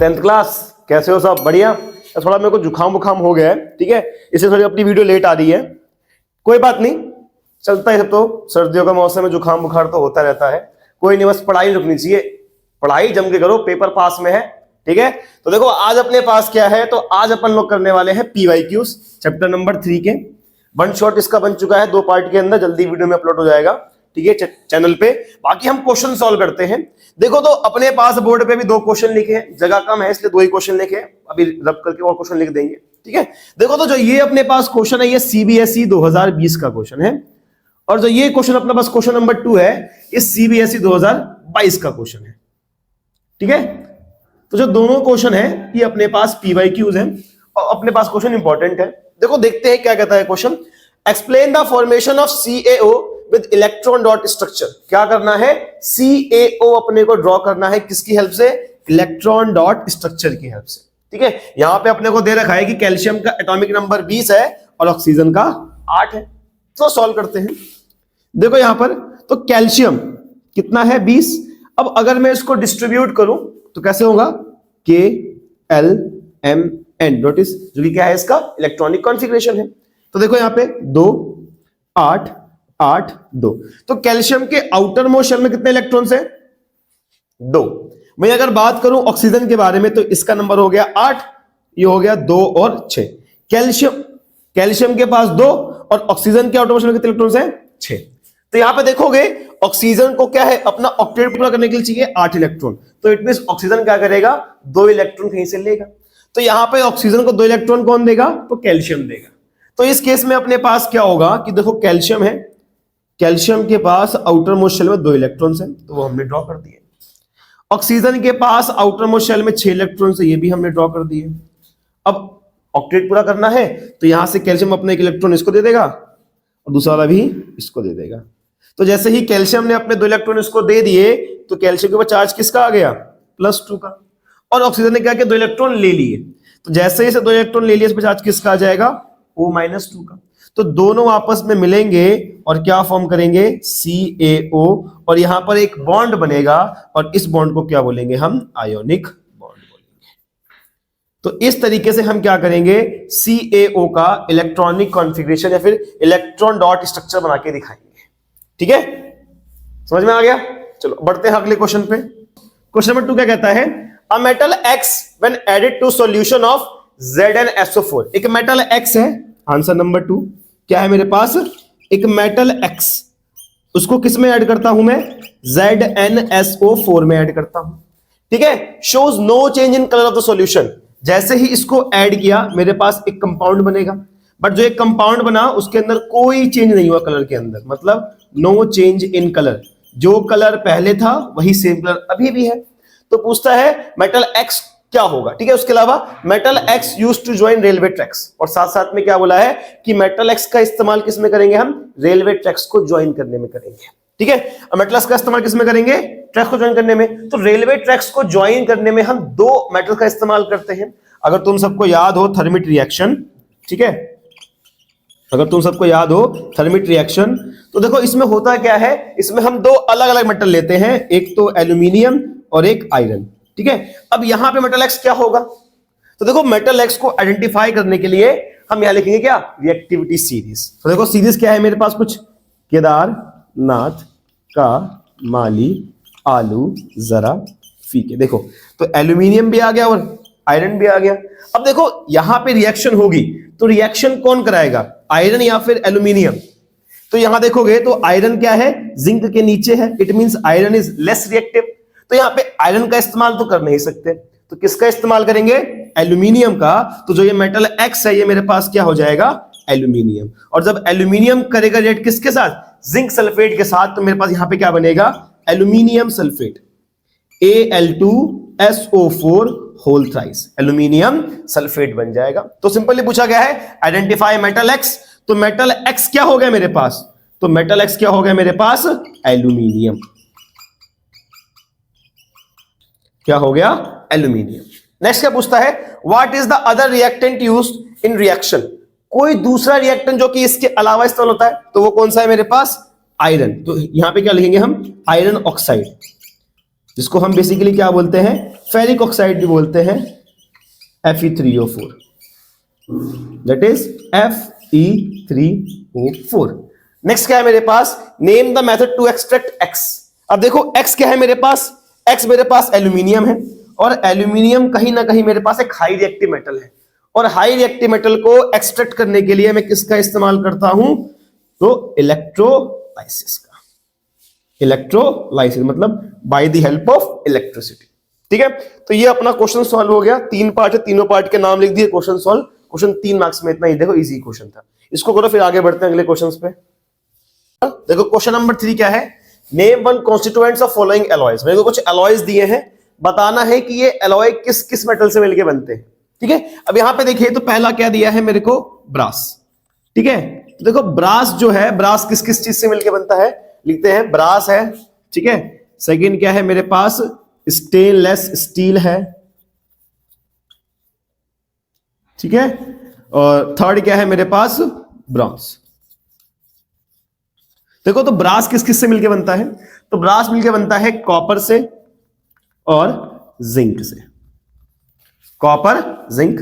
10th class, कैसे हो सब? बढ़िया। थोड़ा मेरे को जुकाम बुखाम हो गया है, ठीक है, इसलिए थोड़ी अपनी वीडियो लेट आ रही है। कोई बात नहीं, चलता है सब, तो सर्दियों का मौसम में जुकाम बुखार तो होता रहता है। कोई नहीं, बस पढ़ाई रुकनी चाहिए, पढ़ाई जम के करो, पेपर पास में है, ठीक है। तो देखो आज अपने पास क्या है, तो आज अपन लोग करने वाले हैं PYQs चैप्टर नंबर 3 के। वन शॉट इसका बन चुका है 2 पार्ट के अंदर, जल्दी वीडियो में अपलोड हो जाएगा, ठीक है, चैनल पे। बाकी हम क्वेश्चन सॉल्व करते हैं। देखो तो अपने पास बोर्ड पे भी 2 क्वेश्चन लिखे हैं, जगह कम है इसलिए 2 ही क्वेश्चन लिखे हैं, अभी रब करके और क्वेश्चन लिख देंगे, ठीक है। देखो तो जो ये अपने पास क्वेश्चन है, ये CBSE 2020 का क्वेश्चन है, और जो ये क्वेश्चन अपने पास क्वेश्चन नंबर 2 है, ये CBSE 2022 का क्वेश्चन है, ठीक है। तो जो दोनों क्वेश्चन है ये अपने पास PYQs हैं, और अपने पास क्वेश्चन इंपॉर्टेंट है। देखो देखते हैं क्या कहता है question. Explain the formation of CaO with electron dot structure. क्या करना है, CaO अपने को ड्रॉ करना है, किसकी हेल्प से? इलेक्ट्रॉन डॉट स्ट्रक्चर की हेल्प से, ठीक है। यहां पे अपने को दे रखा है कि कैल्शियम का एटॉमिक नंबर 20 है और ऑक्सीजन का 8 है। तो सॉल्व करते हैं। देखो यहां पर तो कैल्शियम कितना है, 20। अब अगर मैं इसको डिस्ट्रीब्यूट करूं तो कैसे होगा, KLMN नोटिस, जो कि क्या है, इसका इलेक्ट्रॉनिक कॉन्फ़िगरेशन है। तो देखो यहां पे 2 8 8 2। तो कैल्शियम के आउटर मोस्ट शेल में कितने इलेक्ट्रॉन्स हैं? 2। मैं अगर बात करूं ऑक्सीजन के बारे में तो इसका नंबर हो गया 8, ये हो गया 2 और 6। कैल्शियम के पास 2 और ऑक्सीजन के आउटर मोस्ट शेल में कितने इलेक्ट्रॉन्स हैं? 6। तो यहां पे देखोगे ऑक्सीजन को क्या है, अपना ऑक्टेट पूरा करने के लिए चाहिए 8 इलेक्ट्रॉन। तो इट मींस ऑक्सीजन क्या करेगा, 2 इलेक्ट्रॉन कहीं से लेगा। तो यहां पे ऑक्सीजन को 2 इलेक्ट्रॉन कौन देगा, तो कैल्शियम देगा। तो इस केस में अपने पास क्या होगा कि देखो कैल्शियम है, कैल्शियम के पास आउटर मोस्ट शेल में 2 इलेक्ट्रॉन्स हैं, तो वो हमने ड्रॉ कर दिए। ऑक्सीजन के पास आउटर मोस्ट शेल में 6 इलेक्ट्रॉन्स है, ये भी हमने ड्रॉ कर दिए। अब ऑक्टेट पूरा करना है तो यहां से कैल्शियम अपना 1 इलेक्ट्रॉन इसको दे देगा और दूसरा वाला भी इसको दे देगा। तो जैसे ही कैल्शियम ने अपने 2 इलेक्ट्रॉन इसको दे दिए तो कैल्शियम के ऊपर चार्ज किसका आ गया, +2 का। और ऑक्सीजन ने क्या किया, 2 इलेक्ट्रॉन ले लिए। तो जैसे ही इसे 2 इलेक्ट्रॉन ले लिए, इस पर चार्ज किसका आ जाएगा, O-2 का। तो दोनों आपस में मिलेंगे और क्या फॉर्म करेंगे, CaO, और यहां पर एक बॉन्ड बनेगा और इस बॉन्ड को क्या बोलेंगे हम, आयोनिक बॉन्ड बोलेंगे। तो इस तरीके से हम क्या करेंगे, CaO का इलेक्ट्रॉनिक कॉन्फ़िगरेशन या फिर इलेक्ट्रॉन डॉट स्ट्रक्चर बना के दिखाएंगे, ठीक है। समझ में आ गया? चलो बढ़ते हैं अगले क्वेश्चन पे। क्वेश्चन नंबर 2 क्या कहता है, a metal X when added to solution of ZnSO4। एक मेटल X है, आंसर नंबर 2 क्या है मेरे पास, एक मेटल X, उसको किस में ऐड करता हूं मैं, ZnSO4 में ऐड करता हूं, ठीक है। Shows no change in colour of the solution. जैसे ही इसको ऐड किया मेरे पास एक कंपाउंड बनेगा, बट जो एक कंपाउंड बना उसके अंदर कोई चेंज नहीं हुआ कलर के अंदर, मतलब नो चेंज इन कलर, जो कलर पहले था वही सेम कलर अभी भी है। तो पूछता है मेटल X क्या होगा, ठीक है। उसके अलावा metal X used to join railway tracks, और साथ साथ में क्या बोला है कि मेटल X का इस्तेमाल किस में करेंगे हम, रेलवे ट्रैक्स को ज्वाइन करने में करेंगे, ठीक है। मेटल X का इस्तेमाल किस में करेंगे, ट्रैक्स को ज्वाइन करने में। तो रेलवे ट्रैक्स को ज्वाइन करने में हम 2 मेटल का इस्तेमाल करते हैं। अगर तुम सबको याद हो थर्मिट रिएक्शन, ठीक है, अगर तुम सबको याद हो थर्मिट रिएक्शन, तो देखो इसमें होता क्या है, इसमें हम 2 अलग अलग मेटल लेते हैं, एक तो एल्यूमिनियम और एक आयरन, ठीक है। अब यहां पे मेटल X क्या होगा, तो देखो मेटल X को आइडेंटिफाई करने के लिए हम यहां लिखेंगे क्या, रिएक्टिविटी सीरीज। तो देखो सीरीज क्या है मेरे पास, कुछ केदारनाथ का माली आलू जरा फीके। देखो तो एल्यूमिनियम भी आ गया और आयरन भी आ गया। अब देखो यहां पे रिएक्शन होगी तो रिएक्शन कौन कराएगा, आयरन या फिर एल्यूमिनियम। तो यहां देखोगे तो आयरन क्या है, जिंक के नीचे है, it means iron is less reactive. तो यहां पे आयरन का इस्तेमाल तो कर नहीं सकते, तो किसका इस्तेमाल करेंगे, एल्यूमिनियम का। तो जो ये मेटल X है ये मेरे पास क्या हो जाएगा, एल्यूमिनियम। और जब एल्यूमिनियम करेगा रिएक्ट किसके साथ, जिंक सल्फेट के साथ, तो मेरे पास यहां पे क्या बनेगा, aluminium sulphate, Al2SO4 whole thrice, aluminium sulphate बन जाएगा। तो सिंपली पूछा गया है आइडेंटिफाई मेटल X। तो मेटल X क्या हो गया मेरे पास, तो मेटल X क्या हो गया मेरे पास, एल्यूमिनियम। क्या हो गया, एल्यूमिनियम। नेक्स्ट क्या पूछता है, what is the other reactant used in reaction. कोई दूसरा रिएक्टेंट जो कि इसके अलावा इस्तेमाल होता है, तो वो कौन सा है मेरे पास, आयरन। तो यहां पे क्या लिखेंगे हम, आयरन ऑक्साइड। जिसको हम बेसिकली क्या बोलते हैं, फेरिक ऑक्साइड भी बोलते हैं, Fe3O4, that is Fe3O4। Next क्या है मेरे पास, name the method to extract X। अब देखो X क्या है मेरे पास, X मेरे पास एल्यूमिनियम है, और एल्यूमिनियम कहीं ना कहीं मेरे पास एक हाई रिएक्टिव मेटल है, और हाई रिएक्टिव मेटल को एक्सट्रैक्ट करने के लिए मैं किसका इस्तेमाल करता हूं, तो इलेक्ट्रोलाइसिस का। इलेक्ट्रोलाइसिस मतलब by the help of electricity. ठीक है, तो ये अपना क्वेश्चन सॉल्व हो गया। 3 पार्ट है, तीनों पार्ट के नाम लिख दिए, क्वेश्चन सॉल्व। क्वेश्चन 3 मार्क्स में, इतना ही देखो, इजी क्वेश्चन था। इसको करो, फिर आगे बढ़ते हैं अगले क्वेश्चंस पे। देखो क्वेश्चन नंबर 3 क्या है, name one constituents of following alloys. मेरे को कुछ एलॉयज दिए हैं, बताना है कि ये एलॉय किस किस मेटल से मिलके बनते हैं। ठीक है, अब यहां पे देखिए, तो पहला क्या दिया है मेरे को, ब्रास। ठीक है, तो देखो ब्रास जो है, ब्रास किस किस चीज से मिलके बनता है, लिखते हैं ब्रास है। ठीक है, सेकंड क्या है मेरे पास, स्टेनलेस स्टील है। ठीक है, और थर्ड क्या है मेरे पास, ब्रॉन्ज। देखो तो ब्रास किस किस से मिलके बनता है, तो ब्रास मिलके बनता है कॉपर से और जिंक से, कॉपर जिंक।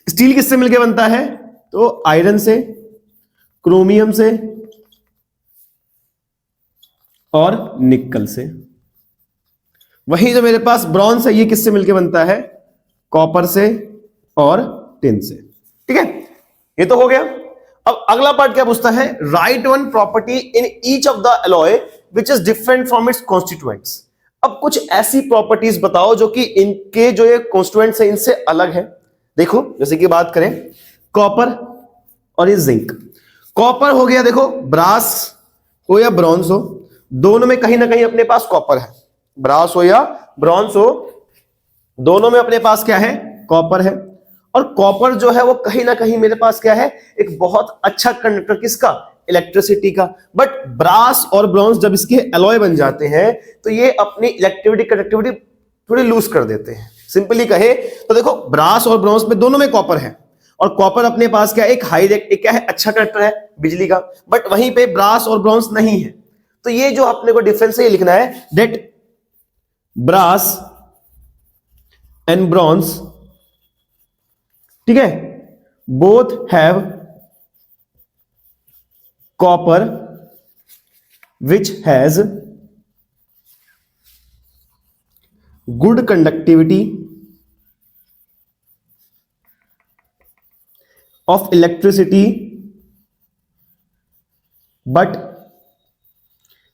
स्टील किससे मिलके बनता है, तो आयरन से, क्रोमियम से और निकल से। वही जो मेरे पास ब्रॉन्ज है, ये किससे मिलके बनता है, कॉपर से और टिन से। ठीक है, ये तो हो गया। अब अगला पार्ट क्या पूछता है, right one property in each of the alloy which is different from its constituents. अब कुछ ऐसी प्रॉपर्टीज बताओ जो कि इनके जो ये कॉन्स्टिट्यूएंट्स है इनसे अलग है। देखो जैसे कि बात करें कॉपर और ये जिंक। कॉपर हो गया, देखो ब्रास हो या ब्रॉन्ज हो, दोनों में कहीं ना कहीं अपने पास कॉपर है। ब्रास हो या ब्रॉन्ज हो, दोनों में अपने पास क्या है, कॉपर है। और कॉपर जो है वो कहीं ना कहीं मेरे पास क्या है, एक बहुत अच्छा कंडक्टर किसका, इलेक्ट्रिसिटी का। बट ब्रास और ब्रॉन्ज जब इसके एलॉय बन जाते हैं तो ये अपनी इलेक्ट्रिविटी कंडक्टिविटी थोड़ी लूज कर देते हैं। सिंपली कहे तो देखो ब्रास और ब्रॉन्ज में दोनों में कॉपर है, और कॉपर अपने पास क्या है, एक हाई एक क्या है, अच्छा कंडक्टर है बिजली का। बट वहीं पे ब्रास और ब्रॉन्ज नहीं है। तो ये जो अपने को डिफरेंस है ये लिखना है, दैट ब्रास एंड ब्रॉन्ज, ठीक है, both have copper which has good conductivity of electricity but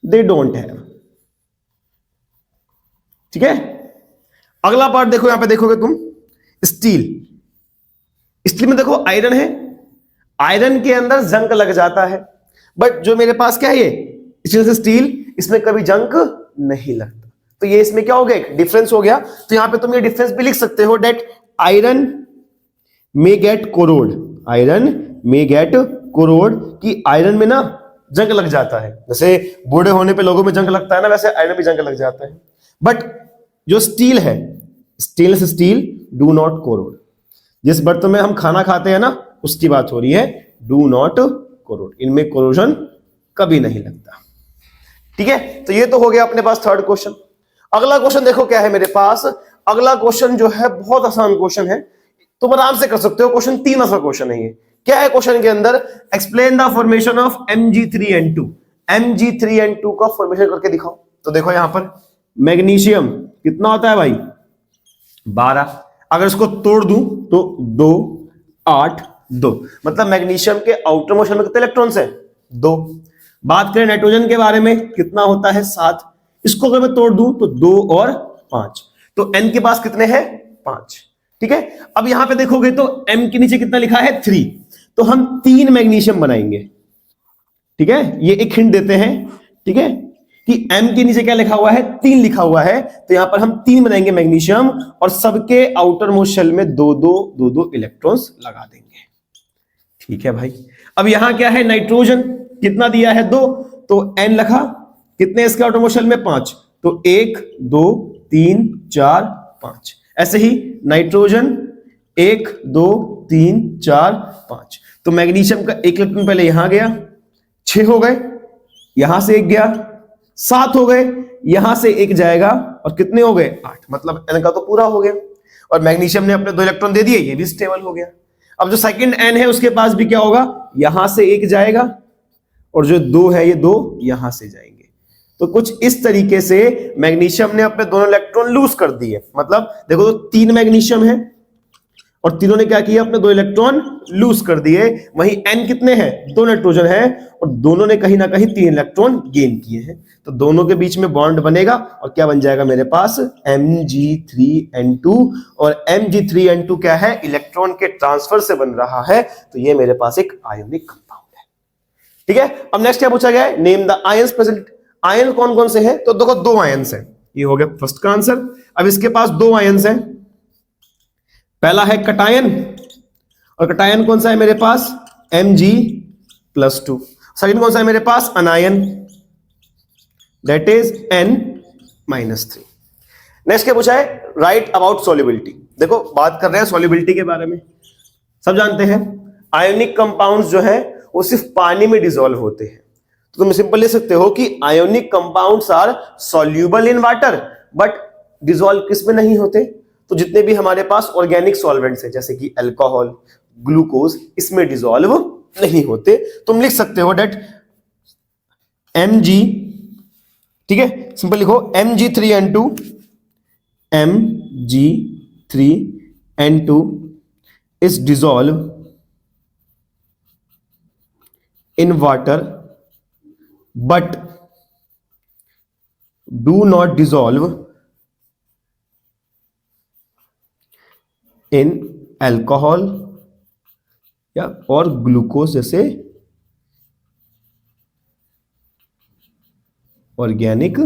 they don't have. ठीक है, अगला पार्ट देखो, यहां पे देखोगे तुम स्टील। स्टील में देखो आयरन है, आयरन के अंदर जंग लग जाता है। बट जो मेरे पास क्या है, ये स्टील से स्टील, इसमें कभी जंग नहीं लगता। तो ये इसमें क्या हो गया, एक डिफरेंस हो गया। तो यहां पे तुम ये डिफरेंस भी लिख सकते हो, that iron may get corrode, iron may get corrode, कि आयरन में ना जंग लग जाता है। जैसे बूढ़े होने पे लोगों में जंग लगता है ना, वैसे आयरन में जंग लग जाता है। बट जो स्टील है, stainless steel do not corrode. जिस बर्तन में हम खाना खाते हैं ना, उसकी बात हो रही है, डू नॉट कोरोड, इनमें कोरोजन कभी नहीं लगता। ठीक है, तो ये तो हो गया अपने पास थर्ड क्वेश्चन। अगला क्वेश्चन देखो क्या है मेरे पास। अगला क्वेश्चन जो है बहुत आसान क्वेश्चन है, तुम आराम से कर सकते हो। क्वेश्चन 3 आसान क्वेश्चन है ये। क्या है क्वेश्चन के अंदर, explain the formation of Mg3N2। Mg3N2 का फॉर्मेशन करके दिखाओ। तो देखो यहां पर मैग्नीशियम कितना होता है भाई, 12। अगर इसको तोड़ दूं तो 2 8 2, मतलब मैग्नीशियम के आउटर मोशन में कितने इलेक्ट्रॉन्स हैं, 2। बात करें नाइट्रोजन के बारे में, कितना होता है, 7। इसको अगर मैं तोड़ दूं तो 2 और 5, तो N के पास कितने हैं, 5। ठीक है, अब यहां पे देखोगे तो M के नीचे कितना लिखा है, 3। तो हम 3 मैग्नीशियम बनाएंगे। ठीक है, ये एक हिंट देते हैं, ठीक है, कि M के नीचे क्या लिखा हुआ है, 3 लिखा हुआ है। तो यहां पर हम 3 बनाएंगे मैग्नीशियम, और सबके आउटर मोस्ट शेल में 2 इलेक्ट्रॉन्स लगा देंगे। ठीक है भाई, अब यहां क्या है, नाइट्रोजन कितना दिया है, 2, तो N लिखा, कितने इसके आउटर मोस्ट शेल में, 5। तो 1 2 3 4 5। ऐसे ही नाइट्रोजन 1 2 3 4 5। तो मैग्नीशियम का 1 इलेक्ट्रॉन पहले यहां गया, 6 हो गए, यहां से 1 गया, 7 हो गए, यहां से एक जाएगा और कितने हो गए 8, मतलब n का तो पूरा हो गया। और मैग्नीशियम ने अपने 2 इलेक्ट्रॉन दे दिए, ये भी स्टेबल हो गया। अब जो सेकंड n है उसके पास भी क्या होगा, यहां से एक जाएगा और जो 2 है ये 2 यहां से जाएंगे। तो कुछ इस तरीके से मैग्नीशियम ने अपने दोनों इलेक्ट्रॉन लूज कर दिए। मतलब देखो तो 3 मैग्नीशियम है और तीनों ने क्या किया, अपने 2 इलेक्ट्रॉन लूज कर दिए। वहीं n कितने हैं, 2 नाइट्रोजन है और दोनों ने कहीं ना कहीं 3 इलेक्ट्रॉन गेन किए हैं। तो दोनों के बीच में बॉन्ड बनेगा और क्या बन जाएगा मेरे पास, Mg3n2। और Mg3n2 क्या है, इलेक्ट्रॉन के ट्रांसफर से बन रहा है, तो ये मेरे पास एक आयोनिक कंपाउंड है। ठीक है, अब नेक्स्ट क्या पूछा गया है, name the ions present. Ion कौन कौन से हैं, तो देखो 2 आयंस हैं, ये हो गया फर्स्ट का आंसर। अब इसके पास 2 आयंस हैं, पहला है कटायन, और कटायन कौन सा है मेरे पास, Mg+2। सेकंड कौन सा है मेरे पास, anion, that is N-3। Next क्या पूछा है, राइट अबाउट सॉल्युबिलिटी। देखो बात कर रहे हैं सॉल्युबिलिटी के बारे में। सब जानते हैं आयोनिक कंपाउंड्स जो है वो सिर्फ पानी में डिसॉल्व होते हैं। तो तुम सिंपल ले सकते हो कि ionic compounds are soluble in water, but dissolve किस में नहीं होते, तो जितने भी हमारे पास ऑर्गेनिक सॉल्वेंट्स हैं जैसे कि अल्कोहल, ग्लूकोज, इसमें डिसॉल्व नहीं होते। तुम लिख सकते हो डेट Mg, ठीक है, सिंपल लिखो Mg3n2, Mg3n2 is dissolve in water but do not dissolve in alcohol या और ग्लूकोज जैसे ऑर्गेनिक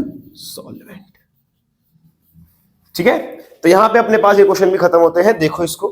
सॉल्वेंट। ठीक है, तो यहां पे अपने पास ये क्वेश्चन भी खत्म होते हैं। देखो इसको,